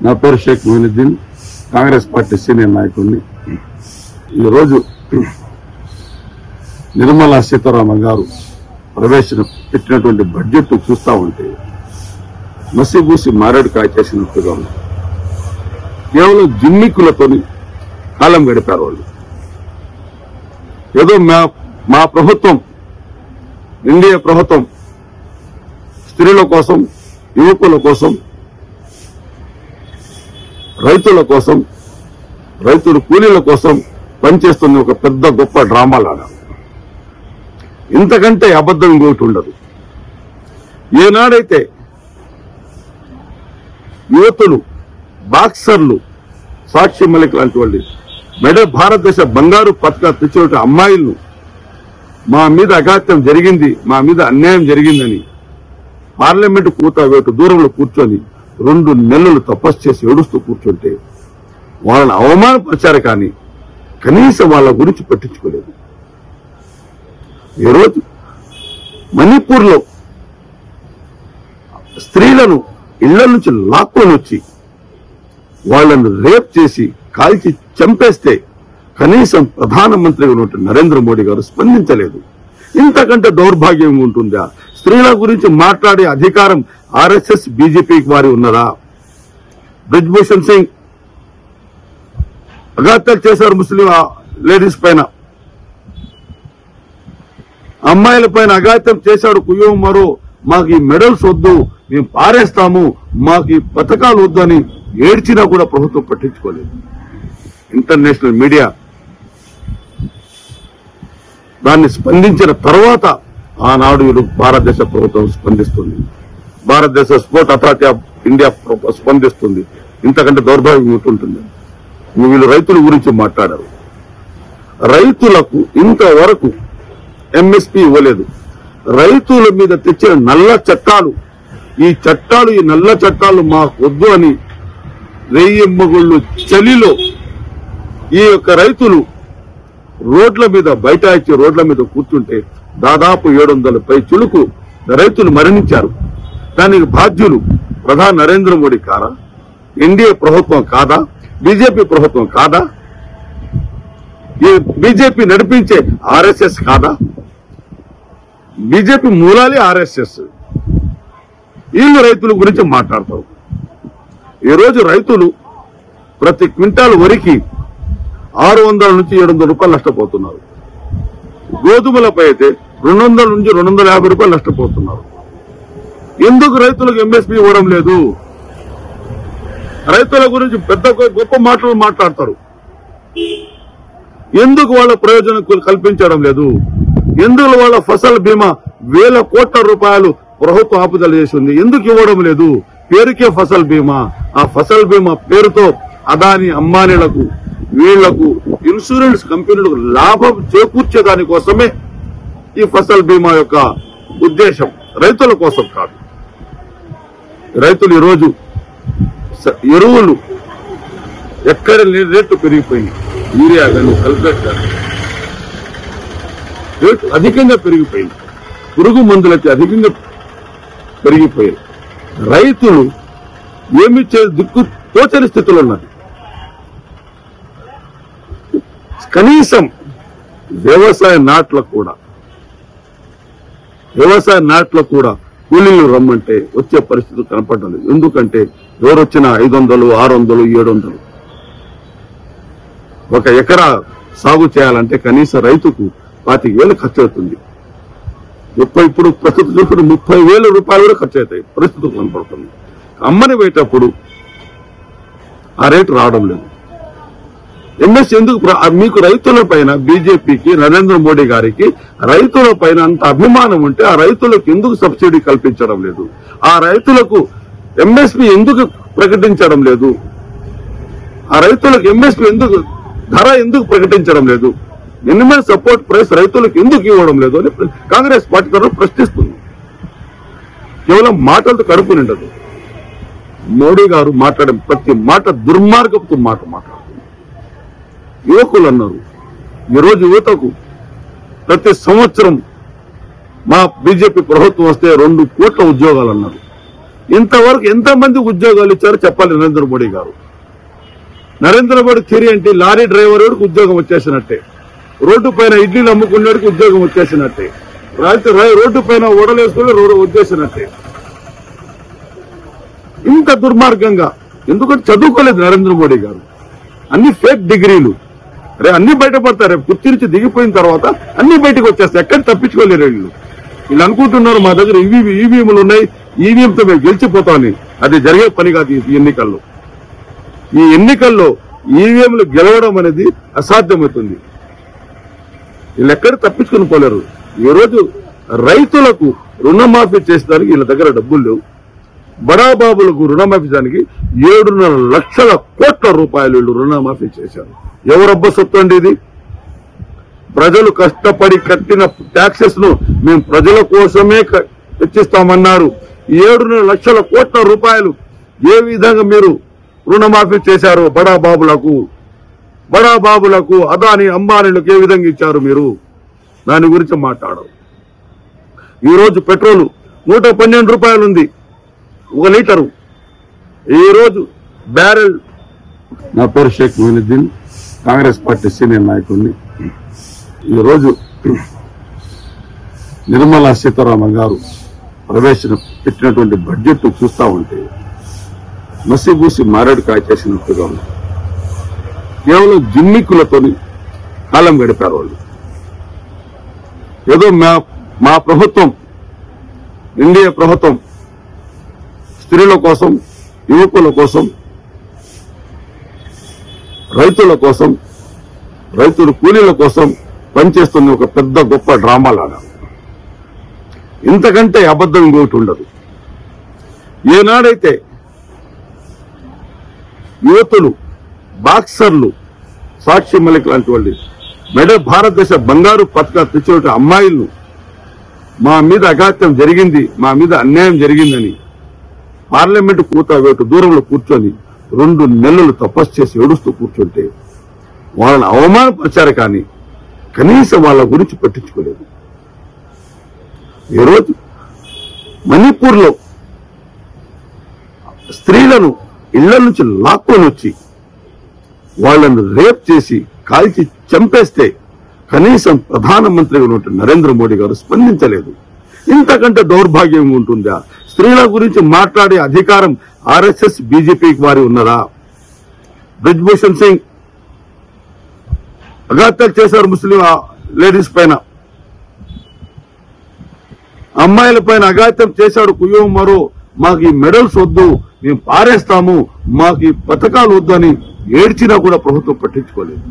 నా పేరు Sheikh Moinuddin, Congress party senior నాయకుడిని. ఈరోజు నిర్మలా సీతారామన్ గారు ప్రవేశపెట్టినటువంటి బడ్జెట్ చూస్తా ఉంటే మసిబూసి మారేడుకాయ చేసినట్టుగా ఉంది. కేవలం జిమ్మికులతో కాలం గడిపారు వాళ్ళు. ఏదో మా ప్రభుత్వం, ఎన్డీఏ ప్రభుత్వం స్త్రీల కోసం, యువకుల కోసం, రైతుల కోసం, రైతుల కూలీల కోసం పనిచేస్తున్న ఒక పెద్ద గొప్ప డ్రామా లాగా. ఇంతకంటే అబద్ధం ఇంకోటి ఉండదు. ఏనాడైతే యువతులు, బాక్సర్లు, సాక్షి మలిక్ లాంటి వాళ్ళు భారతదేశ బంగారు పథకాలు తెచ్చిన అమ్మాయిలను మా మీద అఘాత్యం జరిగింది, మా మీద అన్యాయం జరిగిందని పార్లమెంటు కూతవేటు దూరంలో కూర్చొని 2 నెలలు తపస్సు చేసి ఏడుస్తూ కూర్చుంటే వాళ్ళని అవమానపరిచారు, కానీ కనీసం వాళ్ళ గురించి పట్టించుకోలేదు. ఈరోజు మణిపూర్లో స్త్రీలను ఇళ్ల నుంచి లాక్కొని వచ్చి వాళ్లను రేప్ చేసి కాల్చి చంపేస్తే కనీసం ప్రధానమంత్రిగా ఉన్న నరేంద్ర మోడీ గారు స్పందించలేదు. ఇంతకంటే దౌర్భాగ్యం ఉంటుందా? స్త్రీల గురించి మాట్లాడే అధికారం ఆర్ఎస్ఎస్, బీజేపీకి వారి ఉన్నదా? బ్రిజ్భూషణ్ సింగ్ అఘాత్యాలు చేశారు ముస్లిం లేడీస్ పైన, అమ్మాయిల పైన అఘాత్యం చేశాడు. కుయ్యో మరో మాకు ఈ మెడల్స్ వద్దు, మేము పారేస్తాము, మాకు ఈ పథకాలు వద్దు అని ఏడ్చినా కూడా ప్రభుత్వం పట్టించుకోలేదు. ఇంటర్నేషనల్ మీడియా దాన్ని స్పందించిన తర్వాత ఆనాడు భారతదేశ ప్రభుత్వం స్పందిస్తుంది, భారతదేశ స్పోర్ట్ అథారిటీ ఆఫ్ ఇండియా స్పందిస్తుంది. ఇంతకంటే దౌర్భాగ్యం ఉంటుంది. వీళ్ళు రైతుల గురించి మాట్లాడారు. రైతులకు ఇంతవరకు ఎంఎస్పీ ఇవ్వలేదు. రైతుల మీద తెచ్చిన నల్ల చట్టాలు, ఈ నల్ల చట్టాలు మాకు వద్దు అని రేయమ్మగుళ్ళు చలిలో ఈ యొక్క రైతులు రోడ్ల మీద బైఠాయించి రోడ్ల మీద కూర్చుంటే దాదాపు 700 పైచులకు రైతులు మరణించారు. దానికి బాధ్యులు ప్రధాని నరేంద్ర మోడీ కాదా? ఎన్డీఏ ప్రభుత్వం కాదా? బీజేపీ ప్రభుత్వం కాదా? ఈ బీజేపీ నడిపించే ఆర్ఎస్ఎస్ కాదా? బీజేపీ మూలాలే ఆర్ఎస్ఎస్. వీళ్ళు రైతుల గురించి మాట్లాడతారు. ఈరోజు రైతులు ప్రతి క్వింటాల్ వరికి 600 నుంచి 700 రూపాయలు నష్టపోతున్నారు. గోధుమలపై అయితే 200 నుంచి 250 రూపాయలు నష్టపోతున్నారు. ఎందుకు రైతులకు ఎంఎస్పీ ఇవ్వడం లేదు? రైతుల గురించి పెద్ద గొప్ప మాటలు మాట్లాడతారు. ఎందుకు వాళ్ళ ప్రయోజనం కల్పించడం లేదు? ఎందుకు వాళ్ళ ఫసల్ బీమా 1000 కోట్ల రూపాయలు ప్రభుత్వం ఆపుదల చేసింది, ఎందుకు ఇవ్వడం లేదు? పేరుకే ఫసల్ బీమా. ఆ ఫసల్ బీమా పేరుతో అదాని, అంబానీలకు, వీళ్లకు, ఇన్సూరెన్స్ కంపెనీలకు లాభం చేకూర్చే దానికోసమే ఈ ఫసల్ బీమా యొక్క ఉద్దేశం, రైతుల కోసం కాదు. రైతులు ఈరోజు ఎరువులు ఎక్కడ రేట్లు పెరిగిపోయింది. యూరియా కానీ, సల్ఫేట్ కానీ రేటు అధికంగా పెరిగిపోయింది. పురుగు మందులకి అధికంగా పెరిగిపోయాయి. రైతులు ఏమి దిక్కు తోచని స్థితిలో ఉన్నది. కనీసం వ్యవసాయ నాట్లకు కూడా కూలీలు రమ్మంటే వచ్చే పరిస్థితి కనపడడం లేదు. ఎందుకంటే ఎవరొచ్చినా 500, 600, 700. ఒక ఎకరా సాగు చేయాలంటే కనీసం రైతుకు 25,000 ఖర్చు అవుతుంది. ఇప్పుడు ప్రస్తుతం చూసుకుంటే 30,000 రూపాయలు కూడా ఖర్చు అవుతాయి. పరిస్థితి కనపడుతుంది. అమ్మని పోయేటప్పుడు ఆ రేటు రావడం లేదు. ఎంఎస్ ఎందుకు? మీకు రైతుల పైన, బీజేపీకి, నరేంద్ర మోడీ గారికి రైతుల పైన అంత అభిమానం ఉంటే ఆ రైతులకు ఎందుకు సబ్సిడీ కల్పించడం లేదు? ఆ రైతులకు ఎంఎస్పీ ఎందుకు ప్రకటించడం లేదు? ఆ రైతులకు ఎంఎస్పీ ధర ఎందుకు ప్రకటించడం లేదు? మినిమం సపోర్ట్ ప్రైస్ రైతులకు ఎందుకు ఇవ్వడం లేదు అని కాంగ్రెస్ పార్టీ తరఫున ప్రశ్నిస్తుంది. కేవలం మాటలతో కడుపు నిండదు. మోడీ గారు మాట్లాడే ప్రతి మాట దుర్మార్గపు మాట మాట్లాడుతుంది. యువకులు అన్నారు, ఈరోజు యువతకు ప్రతి సంవత్సరం మా బీజేపీ ప్రభుత్వం వస్తే 2 కోట్ల ఉద్యోగాలు అన్నారు. ఇంతవరకు ఎంతమందికి ఉద్యోగాలు ఇచ్చారో చెప్పాలి నరేంద్ర మోడీ గారు. నరేంద్ర మోడీ థియరీ అంటే లారీ డ్రైవర్ వాడికి ఉద్యోగం వచ్చేసినట్టే, రోడ్డు పైన ఇడ్లీలు అమ్ముకున్నాడికి ఉద్యోగం వచ్చేసినట్టే, రోడ్డు పైన ఓడలేసుకుని వచ్చేసినట్టే. ఇంత దుర్మార్గంగా ఎందుకంటే చదువుకోలేదు నరేంద్ర మోడీ గారు. అన్ని ఫేక్ డిగ్రీలు, అన్ని బయటపడతారు. కుర్చీ నుంచి దిగిపోయిన తర్వాత అన్ని బయటకు వచ్చేస్తాయి. ఎక్కడ తప్పించుకోలేరు వీళ్ళు అనుకుంటున్నారు మా దగ్గర ఈవీఎంలు ఉన్నాయి, ఈవీఎంతో మేము గెలిచిపోతామని. అది జరిగే పని కాదు. ఈ ఎన్నికల్లో ఈవీఎంలు గెలవడం అనేది అసాధ్యమవుతుంది. వీళ్ళు ఎక్కడ తప్పించుకుని పోలేరు. ఈ రోజు రైతులకు రుణమాఫీ చేసేదానికి వీళ్ళ దగ్గర డబ్బులు లేవు. బడాబాబులకు రుణమాఫీ చేయడానికి 7.5 లక్షల కోట్ల రూపాయలు వీళ్ళు రుణమాఫీ చేశారు. ఎవరబ్బ సొత్తు అండి ఇది? ప్రజలు కష్టపడి కట్టిన ట్యాక్సెస్ ను మేము ప్రజల కోసమే తెచ్చిస్తామన్నారు. 7.5 లక్షల కోట్ల రూపాయలు ఏ విధంగా మీరు రుణమాఫీ చేశారు? బడాబాబులకు అదాని అంబానీలకు ఏ విధంగా ఇచ్చారు మీరు? దాని గురించి మాట్లాడరు. ఈ రోజు పెట్రోల్ 112 రూపాయలు ఉంది 1 లీటరు. ఈ రోజు బ్యారెల్. నా పేరు షేక్ మొయినుద్దీన్, కాంగ్రెస్ పార్టీ సీనియర్ నాయకుడిని. ఈరోజు నిర్మలా సీతారామన్ గారు ప్రవేశపెట్టినటువంటి బడ్జెట్ చూస్తా ఉంటే మసిబూసి మారేడుకాయ చేసినట్టుగా ఉంది. కేవలం జిమ్మిక్కులతోని కాలం గడిపారు వాళ్ళు. ఏదో మా ప్రభుత్వం, ఇండియా ప్రభుత్వం స్త్రీల కోసం, యువకుల కోసం, రైతుల కోసం, రైతుల కూలీల కోసం పనిచేస్తున్న ఒక పెద్ద గొప్ప డ్రామా లాగా. ఇంతకంటే అబద్ధం ఇంకోటి ఉండదు. ఏనాడైతే యువతులు, బాక్సర్లు, సాక్షి మలిక్ లాంటి వాళ్ళు భారతదేశ బంగారు పథకాలు తెచ్చిన అమ్మాయిలను మా మీద అఘాత్యం జరిగింది, మా మీద అన్యాయం జరిగిందని పార్లమెంటు వేటు దూరంలో కూర్చొని 2 నెలలు తపస్సు చేసి ఏడుస్తూ కూర్చుంటే వాళ్ళని అవమానపరిచారు. కానీ కనీసం వాళ్ళ గురించి పట్టించుకోలేదు. ఈరోజు మణిపూర్లో స్త్రీలను ఇళ్ల నుంచి లాక్కొని వచ్చి వాళ్లను రేప్ చేసి కాల్చి చంపేస్తే కనీసం ప్రధానమంత్రిగా ఉన్నటువంటి నరేంద్ర మోడీ గారు స్పందించలేదు. ఇంతకంటే దౌర్భాగ్యం ఉంటుందా? స్త్రీల గురించి మాట్లాడే అధికారం ఆర్ఎస్ఎస్, బీజేపీకి వారి ఉన్నదా? బ్రిజ్భూషణ్ సింగ్ అఘాత్యాలు చేశారు ముస్లిం లేడీస్ పైన, అమ్మాయిల పైన అఘాత్యం చేశాడు. కుయ్యో మరో మాకు ఈ మెడల్స్ వద్దు, మేము పారేస్తాము, మాకు ఈ పథకాలు వద్దు అని ఏడ్చినా కూడా ప్రభుత్వం పట్టించుకోలేదు.